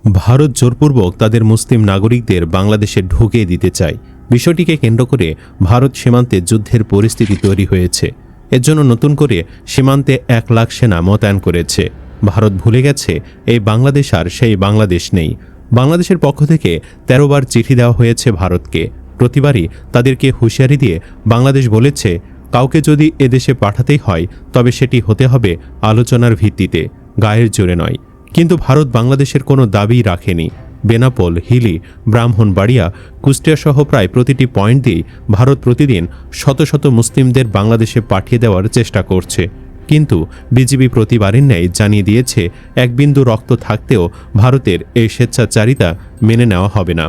ভারত জোরপূর্বক তাদের মুসলিম নাগরিকদের বাংলাদেশে ঢুকিয়ে দিতে চায়। বিষয়টিকে কেন্দ্র করে ভারত সীমান্তে যুদ্ধের পরিস্থিতি তৈরি হয়েছে। এর জন্য নতুন করে সীমান্তে 1 লাখ সেনা মোতায়েন করেছে। ভারত ভুলে গেছে এই বাংলাদেশ আর সেই বাংলাদেশ নেই। বাংলাদেশের পক্ষ থেকে 13 বার চিঠি দেওয়া হয়েছে ভারতকে। প্রতিবারই তাদেরকে হুঁশিয়ারি দিয়ে বাংলাদেশ বলেছে, কাউকে যদি এদেশে পাঠাতেই হয় তবে সেটি হতে হবে আলোচনার ভিত্তিতে, গায়ের জোরে নয়। কিন্তু ভারত বাংলাদেশের কোনো দাবি রাখেনি। বেনাপোল, হিলি, ব্রাহ্মণবাড়িয়া, কুষ্টিয়া সহ প্রায় প্রতিটি পয়েন্ট দিয়ে ভারত প্রতিদিন শত শত মুসলিমদের বাংলাদেশে পাঠিয়ে দেওয়ার চেষ্টা করছে। কিন্তু বিজিবি প্রতিবারের ন্যায় জানিয়ে দিয়েছে, এক বিন্দু রক্ত থাকতেও ভারতের এই স্বেচ্ছাচারিতা মেনে নেওয়া হবে না।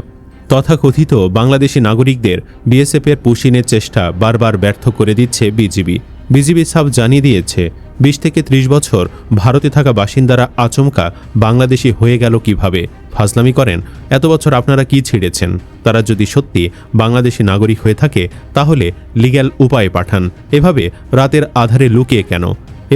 তথাকথিত বাংলাদেশি নাগরিকদের বিএসএফের পুশিনের চেষ্টা বারবার ব্যর্থ করে দিচ্ছে বিজিবি। বিজিবি সাফ জানিয়ে দিয়েছে, 20 থেকে 30 বছর ভারতে থাকা বাসিন্দারা আচমকা বাংলাদেশি হয়ে গেল কিভাবে? ফাজলামি করেন? এত বছর আপনারা কি ছিঁড়েছেন? তারা যদি সত্যি বাংলাদেশি নাগরিক হয়ে থাকে তাহলে লিগ্যাল উপায়ে পাঠান। এভাবে রাতের আধারে লুকিয়ে কেন?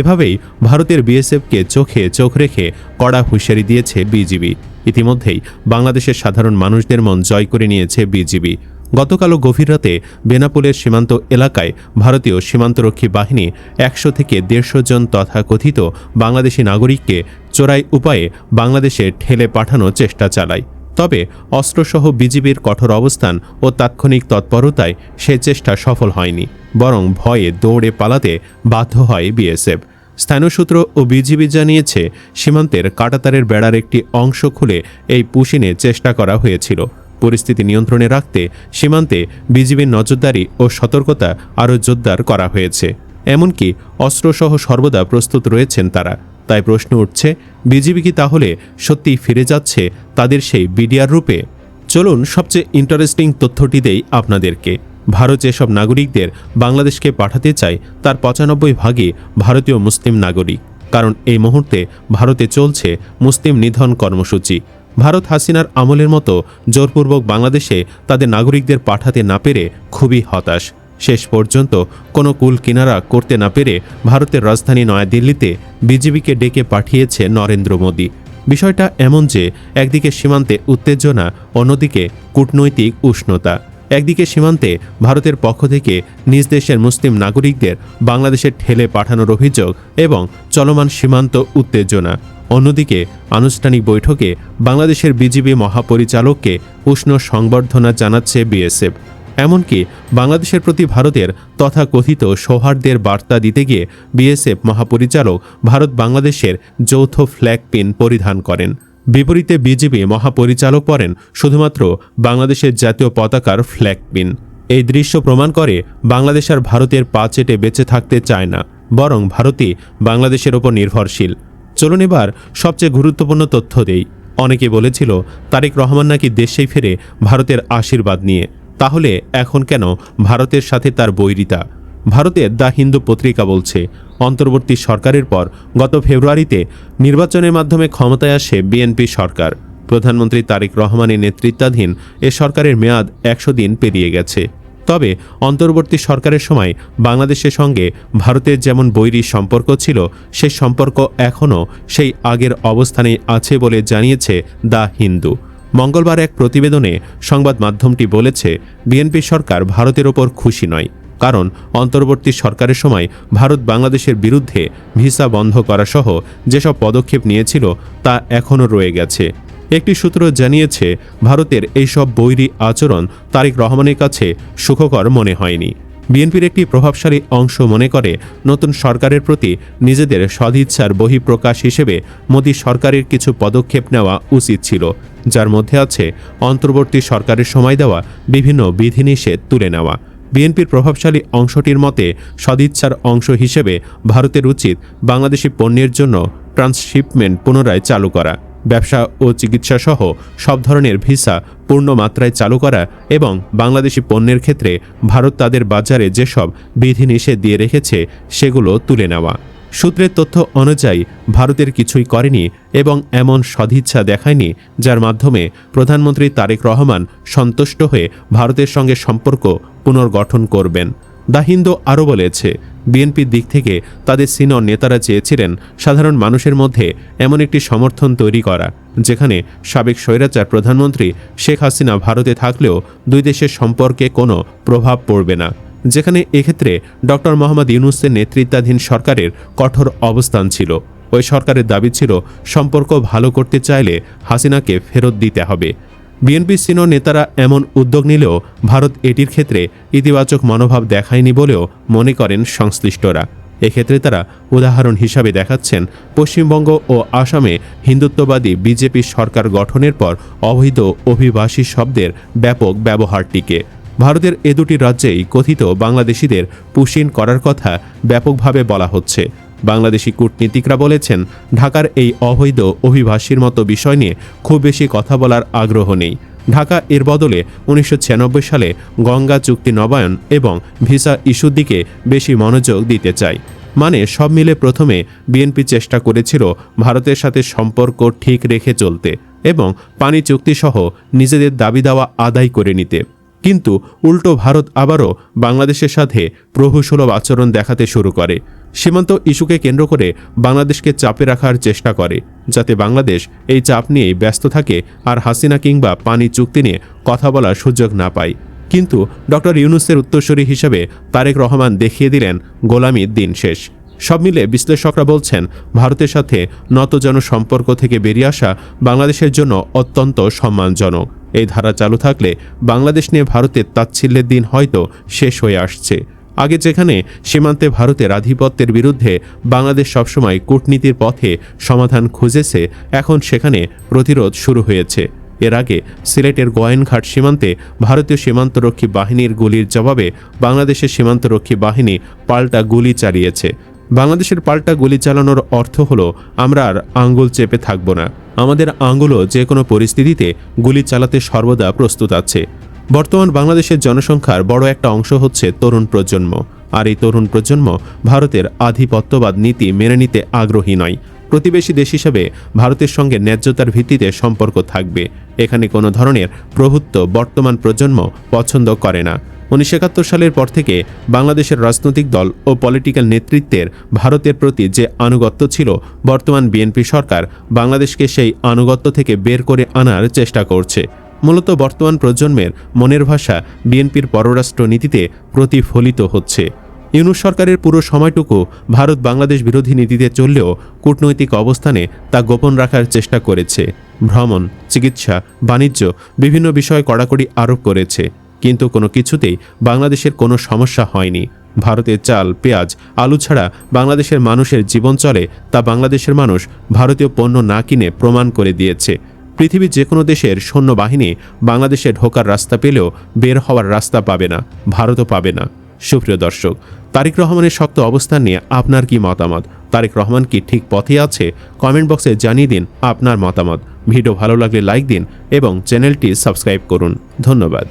এভাবেই ভারতের বিএসএফকে চোখে চোখ রেখে কড়া হুঁশিয়ারি দিয়েছে বিজিবি। ইতিমধ্যেই বাংলাদেশের সাধারণ মানুষদের মন জয় করে নিয়েছে বিজিবি। গতকালও গভীর রাতে বেনাপোলের সীমান্ত এলাকায় ভারতীয় সীমান্তরক্ষী বাহিনী 100 থেকে 150 জন তথাকথিত বাংলাদেশি নাগরিককে চোরাই উপায়ে বাংলাদেশে ঠেলে পাঠানোর চেষ্টা চালায়। তবে অস্ত্রসহ বিজিবির কঠোর অবস্থান ও তাৎক্ষণিক তৎপরতায় সে চেষ্টা সফল হয়নি, বরং ভয়ে দৌড়ে পালাতে বাধ্য হয় বিএসএফ। স্থানীয় সূত্র ও বিজিবি জানিয়েছে, সীমান্তের কাঁটাতারের বেড়ার একটি অংশ খুলে এই পুশিনে চেষ্টা করা হয়েছিল। পরিস্থিতি নিয়ন্ত্রণে রাখতে সীমান্তে বিজিবির নজরদারি ও সতর্কতা আরও জোরদার করা হয়েছে। এমনকি অস্ত্রসহ সর্বদা প্রস্তুত রয়েছেন তারা। তাই প্রশ্ন উঠছে, বিজিবি কি তাহলে সত্যিই ফিরে যাচ্ছে তাদের সেই বিডিআর রূপে? চলুন সবচেয়ে ইন্টারেস্টিং তথ্যটি দেই আপনাদেরকে। ভারত যেসব নাগরিকদের বাংলাদেশকে পাঠাতে চায় তার 95 ভাগই ভারতীয় মুসলিম নাগরিক। কারণ এই মুহূর্তে ভারতে চলছে মুসলিম নিধন কর্মসূচি। ভারত হাসিনার আমলের মতো জোরপূর্বক বাংলাদেশে তাদের নাগরিকদের পাঠাতে না পেরে খুবই হতাশ। শেষ পর্যন্ত কোনো কুল কিনারা করতে না পেরে ভারতের রাজধানী নয়াদিল্লিতে বিজিবিকে ডেকে পাঠিয়েছে নরেন্দ্র মোদী। বিষয়টা এমন যে, একদিকে সীমান্তে উত্তেজনা, অন্যদিকে কূটনৈতিক উষ্ণতা। একদিকে সীমান্তে ভারতের পক্ষ থেকে নিজ দেশের মুসলিম নাগরিকদের বাংলাদেশে ঠেলে পাঠানোর অভিযোগ এবং চলমান সীমান্ত উত্তেজনা। অন্যদিকে আনুষ্ঠানিক বৈঠকে বাংলাদেশের বিজিবি মহাপরিচালককে উষ্ণ সংবর্ধনা জানাচ্ছে বিএসএফ। এমনকি বাংলাদেশের প্রতি ভারতের তথাকথিত সৌহার্দ্যের বার্তা দিতে গিয়ে বিএসএফ মহাপরিচালক ভারত বাংলাদেশের যৌথ ফ্ল্যাগ পিন পরিধান করেন। বিপরীতে বিজিবি মহাপরিচালক পরেন শুধুমাত্র বাংলাদেশের জাতীয় পতাকার ফ্ল্যাগ পিন। এই দৃশ্য প্রমাণ করে বাংলাদেশ আর ভারতের পা চেটে বেঁচে থাকতে চায় না, বরং ভারতই বাংলাদেশের ওপর নির্ভরশীল। চলুন এবার সবচেয়ে গুরুত্বপূর্ণ তথ্য দেই। অনেকে বলেছিল তারেক রহমান নাকি দেশেই ফেরে ভারতের আশীর্বাদ নিয়ে। তাহলে এখন কেন ভারতের সাথে তার বৈরিতা? ভারতের দ্য হিন্দু পত্রিকা বলছে, অন্তর্বর্তী সরকারের পর গত ফেব্রুয়ারিতে নির্বাচনের মাধ্যমে ক্ষমতায় আসে বিএনপি সরকার। প্রধানমন্ত্রী তারেক রহমানের নেতৃত্বাধীন এ সরকারের মেয়াদ 100 দিন পেরিয়ে গেছে। তবে অন্তর্বর্তী সরকারের সময় বাংলাদেশের সঙ্গে ভারতের যেমন বৈরী সম্পর্ক ছিল, সেই সম্পর্ক এখনও সেই আগের অবস্থানেই আছে বলে জানিয়েছে দ্য হিন্দু। মঙ্গলবার এক প্রতিবেদনে সংবাদ মাধ্যমটি বলেছে, বিএনপি সরকার ভারতের ওপর খুশি নয়, কারণ অন্তর্বর্তী সরকারের সময় ভারত বাংলাদেশের বিরুদ্ধে ভিসা বন্ধ করা সহ যেসব পদক্ষেপ নিয়েছিল তা এখনও রয়ে গেছে। একটি সূত্র জানিয়েছে, ভারতের এইসব বৈরী আচরণ তারেক রহমানের কাছে সুখকর মনে হয়নি। বিএনপির একটি প্রভাবশালী অংশ মনে করে, নতুন সরকারের প্রতি নিজেদের সদিচ্ছার বহিঃপ্রকাশ হিসেবে মোদী সরকারের কিছু পদক্ষেপ নেওয়া উচিত ছিল, যার মধ্যে আছে অন্তর্বর্তী সরকারের সময় দেওয়া বিভিন্ন বিধিনিষেধ তুলে নেওয়া। বিএনপির প্রভাবশালী অংশটির মতে, সদিচ্ছার অংশ হিসেবে ভারতের উচিত বাংলাদেশি পণ্যের জন্য ট্রান্সশিপমেন্ট পুনরায় চালু করা, ব্যবসা ও চিকিৎসা সহ সব ধরনের ভিসা পূর্ণ মাত্রায় চালু করা এবং বাংলাদেশি পণ্যের ক্ষেত্রে ভারত তাদের বাজারে যেসব বিধিনিষেধ দিয়ে রেখেছে সেগুলো তুলে নেওয়া। সূত্রের তথ্য অনুযায়ী ভারতের কিছুই করেনি এবং এমন সদিচ্ছা দেখায়নি যার মাধ্যমে প্রধানমন্ত্রী তারেক রহমান সন্তুষ্ট হয়ে ভারতের সঙ্গে সম্পর্ক পুনর্গঠন করবেন। দ্য হিন্দু আরও বলেছে, বিএনপির দিক থেকে তাদের সিনিয়র নেতারা চেয়েছিলেন সাধারণ মানুষের মধ্যে এমন একটি সমর্থন তৈরি করা যেখানে সাবেক স্বৈরাচার প্রধানমন্ত্রী শেখ হাসিনা ভারতে থাকলেও দুই দেশের সম্পর্কে কোনো প্রভাব পড়বে না, যেখানে এক্ষেত্রে ডক্টর মোহাম্মদ ইউনূসের নেতৃত্বাধীন সরকারের কঠোর অবস্থান ছিল। ওই সরকারের দাবি ছিল সম্পর্ক ভালো করতে চাইলে হাসিনাকে ফেরত দিতে হবে। বিএনপির সিনিয়র নেতারা এমন উদ্যোগ নিলেও ভারত এটির ক্ষেত্রে ইতিবাচক মনোভাব দেখায়নি বলেও মনে করেন সংশ্লিষ্টরা। এক্ষেত্রে তারা উদাহরণ হিসাবে দেখাচ্ছেন পশ্চিমবঙ্গ ও আসামে হিন্দুত্ববাদী বিজেপি সরকার গঠনের পর অবৈধ অভিবাসী শব্দের ব্যাপক ব্যবহারটিকে। ভারতের এ দুটি রাজ্যেই কথিত বাংলাদেশিদের পুশিন করার কথা ব্যাপকভাবে বলা হচ্ছে। বাংলাদেশি কূটনীতিকরা বলেছেন, ঢাকার এই অবৈধ অভিবাসীর মতো বিষয় নিয়ে খুব বেশি কথা বলার আগ্রহ নেই। ঢাকা এর বদলে 1996 সালে গঙ্গা চুক্তি নবায়ন এবং ভিসা ইস্যুর দিকে বেশি মনোযোগ দিতে চায়। মানে সব মিলে প্রথমে বিএনপি চেষ্টা করেছিল ভারতের সাথে সম্পর্ক ঠিক রেখে চলতে এবং পানি চুক্তিসহ নিজেদের দাবি দাওয়া আদায় করে নিতে, কিন্তু উল্টো ভারত আবারও বাংলাদেশের সাথে প্রভুসুলভ আচরণ দেখাতে শুরু করে। সীমান্ত ইস্যুকে কেন্দ্র করে বাংলাদেশকে চাপে রাখার চেষ্টা করে, যাতে বাংলাদেশ এই চাপ নিয়েই ব্যস্ত থাকে আর হাসিনা কিংবা পানি চুক্তি নিয়ে কথা বলার সুযোগ না পায়। কিন্তু ডক্টর ইউনূসের উত্তরসূরি হিসেবে তারেক রহমান দেখিয়ে দিলেন গোলামির দিন শেষ। সব মিলে বিশ্লেষকরা বলছেন, ভারতের সাথে নতজন সম্পর্ক থেকে বেরিয়ে আসা বাংলাদেশের জন্য অত্যন্ত সম্মানজনক। এই ধারা চালু থাকলে বাংলাদেশ নিয়ে ভারতের তাচ্ছিল্যের দিন হয়তো শেষ হয়ে আসছে। আগে যেখানে সীমান্তে ভারতের আধিপত্যের বিরুদ্ধে বাংলাদেশ সবসময় কূটনীতির পথে সমাধান খুঁজেছে, এখন সেখানে প্রতিরোধ শুরু হয়েছে। এর আগে সিলেটের গোয়াইনঘাট সীমান্তে ভারতীয় সীমান্তরক্ষী বাহিনীর গুলির জবাবে বাংলাদেশের সীমান্তরক্ষী বাহিনী পাল্টা গুলি চালিয়েছে। বাংলাদেশের পাল্টা গুলি চালানোর অর্থ হলো, আমরা আর আঙ্গুল চেপে থাকব না, আমাদের আঙ্গুলও যে কোনো পরিস্থিতিতে গুলি চালাতে সর্বদা প্রস্তুত আছে। বর্তমান বাংলাদেশের জনসংখ্যার বড় একটা অংশ হচ্ছে তরুণ প্রজন্ম, আর এই তরুণ প্রজন্ম ভারতের আধিপত্যবাদ নীতি মেনে নিতে আগ্রহী নয়। প্রতিবেশী দেশ হিসেবে ভারতের সঙ্গে ন্যায্যতার ভিত্তিতে সম্পর্ক থাকবে, এখানে কোনো ধরনের প্রভুত্ব বর্তমান প্রজন্ম পছন্দ করে না। 1971 সালের পর থেকে বাংলাদেশের রাজনৈতিক দল ও পলিটিক্যাল নেতৃত্বের ভারতের প্রতি যে আনুগত্য ছিল, বর্তমান বিএনপি সরকার বাংলাদেশকে সেই আনুগত্য থেকে বের করে আনার চেষ্টা করছে। মূলত বর্তমান প্রজন্মের মনের ভাষা বিএনপির পররাষ্ট্র নীতিতে প্রতিফলিত হচ্ছে। ইউনূস সরকারের পুরো সময়টুকু ভারত বাংলাদেশ বিরোধী নীতিতে চললেও কূটনৈতিক অবস্থানে তা গোপন রাখার চেষ্টা করেছে। ভ্রমণ, চিকিৎসা, বাণিজ্য বিভিন্ন বিষয়ে কড়াকড়ি আরোপ করেছে, কিন্তু কোনো কিছুতেই বাংলাদেশের কোনো সমস্যা হয়নি। ভারতের চাল, পেঁয়াজ, আলু ছাড়া বাংলাদেশের মানুষের জীবন চলে, তা বাংলাদেশের মানুষ ভারতীয় পণ্য না কিনে প্রমাণ করে দিয়েছে। পৃথিবীর যে কোনো দেশের সৈন্যবাহিনী বাংলাদেশে ঢোকার রাস্তা পেলেও বের হওয়ার রাস্তা পাবে না, ভারতও পাবে না। সুপ্রিয় দর্শক, তারেক রহমানের শক্ত অবস্থান নিয়ে আপনার কি মতামত? তারেক রহমান কি ঠিক পথে আছে? কমেন্ট বক্সে জানিয়ে দিন আপনার মতামত। ভিডিও ভালো লাগলে লাইক দিন এবং চ্যানেলটি সাবস্ক্রাইব করুন। ধন্যবাদ।